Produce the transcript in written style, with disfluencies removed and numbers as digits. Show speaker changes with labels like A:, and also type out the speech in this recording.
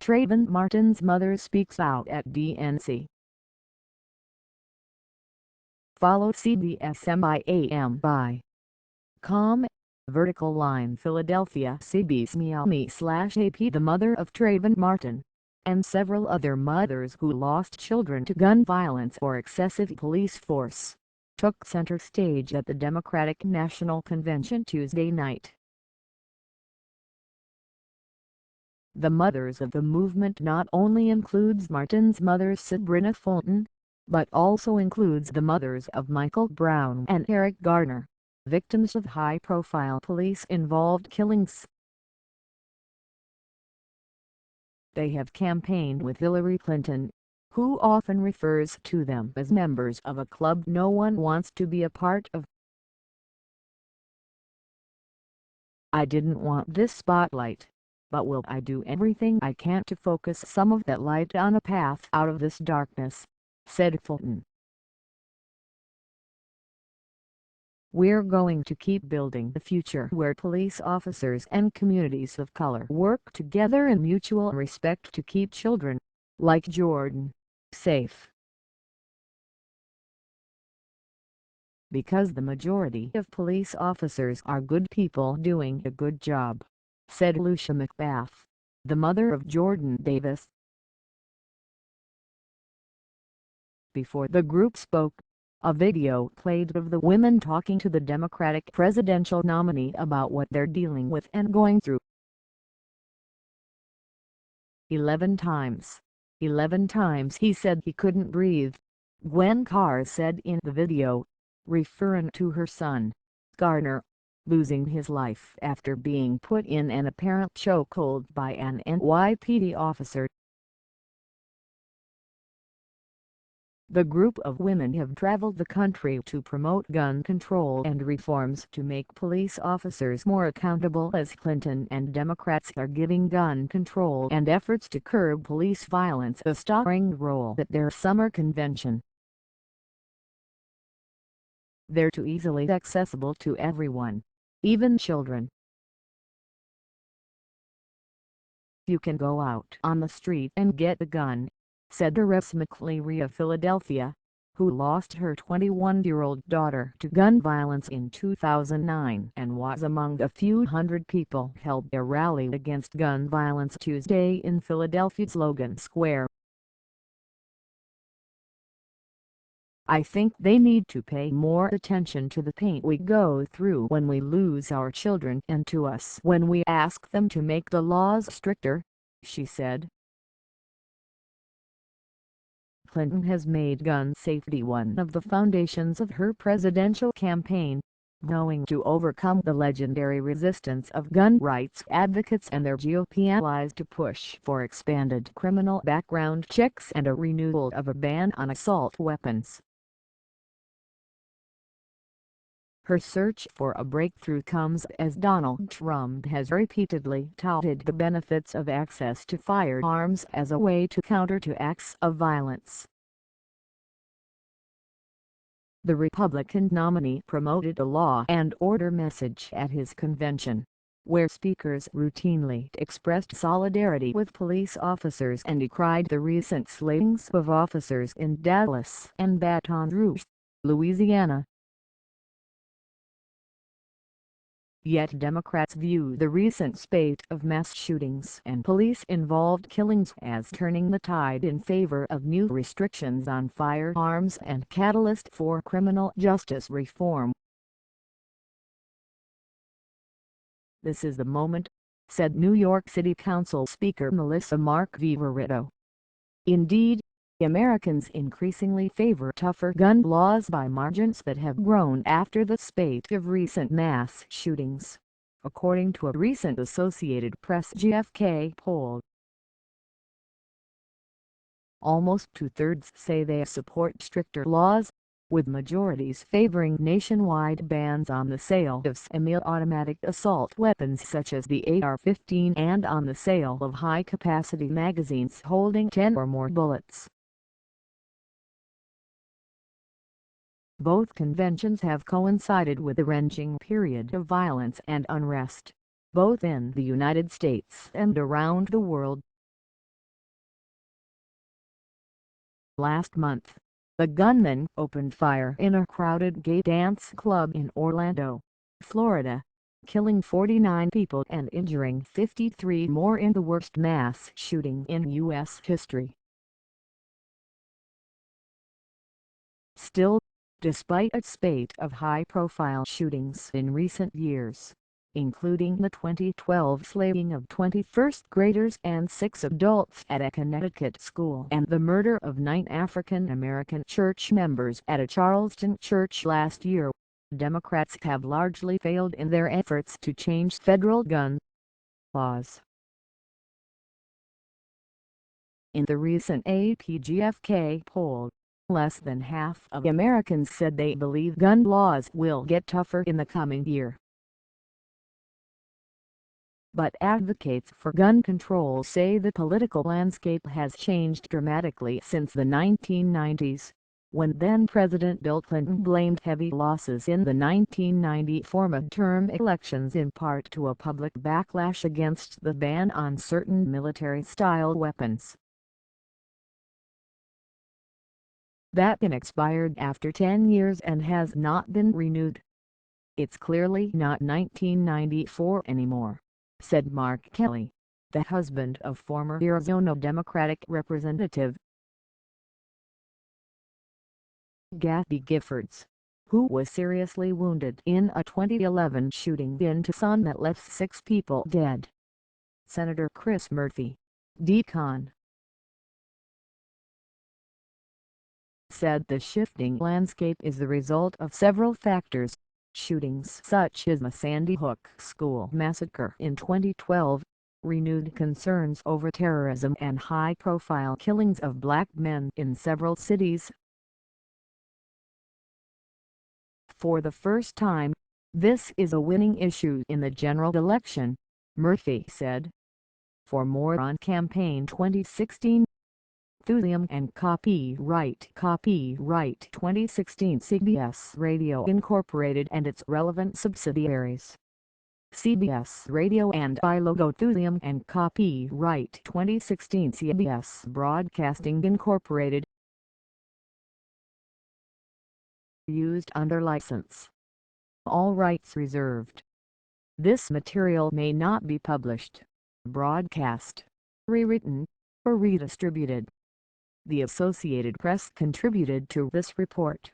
A: Trayvon Martin's mother speaks out at DNC. Follow CBSMiami by com. Vertical line Philadelphia CBSMiami/AP. The mother of Trayvon Martin, and several other mothers who lost children to gun violence or excessive police force, took center stage at the Democratic National Convention Tuesday night. The mothers of the movement not only includes Martin's mother Sybrina Fulton, but also includes the mothers of Michael Brown and Eric Garner, victims of high-profile police-involved killings. They have campaigned with Hillary Clinton, who often refers to them as members of a club no one wants to be a part of. "I didn't want this spotlight, but will I do everything I can to focus some of that light on a path out of this darkness," said Fulton. "We're going to keep building the future where police officers and communities of color work together in mutual respect to keep children, like Jordan, safe. Because the majority of police officers are good people doing a good job," said Lucia McBath, the mother of Jordan Davis. Before the group spoke, a video played of the women talking to the Democratic presidential nominee about what they're dealing with and going through. 11 times he said he couldn't breathe," Gwen Carr said in the video, referring to her son, Garner, losing his life after being put in an apparent chokehold by an NYPD officer. The group of women have traveled the country to promote gun control and reforms to make police officers more accountable as Clinton and Democrats are giving gun control and efforts to curb police violence a starring role at their summer convention. "They're too easily accessible to everyone, even children. You can go out on the street and get a gun," said Terrez McCleary of Philadelphia, who lost her 21-year-old daughter to gun violence in 2009 and was among a few hundred people held a rally against gun violence Tuesday in Philadelphia's Logan Square. "I think they need to pay more attention to the pain we go through when we lose our children and to us when we ask them to make the laws stricter," she said. Clinton has made gun safety one of the foundations of her presidential campaign, vowing to overcome the legendary resistance of gun rights advocates and their GOP allies to push for expanded criminal background checks and a renewal of a ban on assault weapons. Her search for a breakthrough comes as Donald Trump has repeatedly touted the benefits of access to firearms as a way to counter to acts of violence. The Republican nominee promoted a law and order message at his convention, where speakers routinely expressed solidarity with police officers and decried the recent slayings of officers in Dallas and Baton Rouge, Louisiana. Yet Democrats view the recent spate of mass shootings and police-involved killings as turning the tide in favor of new restrictions on firearms and catalyst for criminal justice reform. "This is the moment," said New York City Council Speaker Melissa Mark-Viverito.Indeed, Americans increasingly favor tougher gun laws by margins that have grown after the spate of recent mass shootings, according to a recent Associated Press-GfK poll. Almost two-thirds say they support stricter laws, with majorities favoring nationwide bans on the sale of semi-automatic assault weapons such as the AR-15 and on the sale of high-capacity magazines holding 10 or more bullets. Both conventions have coincided with a wrenching period of violence and unrest, both in the United States and around the world. Last month, the gunman opened fire in a crowded gay dance club in Orlando, Florida, killing 49 people and injuring 53 more in the worst mass shooting in U.S. history. Still, despite a spate of high-profile shootings in recent years, including the 2012 slaying of 21st graders and 6 adults at a Connecticut school and the murder of 9 African-American church members at a Charleston church last year, Democrats have largely failed in their efforts to change federal gun laws. In the recent AP-GfK poll, less than half of Americans said they believe gun laws will get tougher in the coming year. But advocates for gun control say the political landscape has changed dramatically since the 1990s, when then-President Bill Clinton blamed heavy losses in the 1994 midterm elections in part to a public backlash against the ban on certain military-style weapons. That ban expired after 10 years and has not been renewed. "It's clearly not 1994 anymore," said Mark Kelly, the husband of former Arizona Democratic Representative Gabby Giffords, who was seriously wounded in a 2011 shooting in Tucson that left 6 people dead. Senator Chris Murphy, D-Con, said the shifting landscape is the result of several factors. Shootings such as the Sandy Hook school massacre in 2012, renewed concerns over terrorism and high-profile killings of black men in several cities. For the first time, this is a winning issue in the general election, Murphy said. For more on campaign 2016, Thusium and Copyright 2016 CBS Radio Incorporated and its relevant subsidiaries. CBS Radio and iLogo Thusium and Copyright 2016 CBS Broadcasting Incorporated. Used under license. All rights reserved. This material may not be published, broadcast, rewritten, or redistributed. The Associated Press contributed to this report.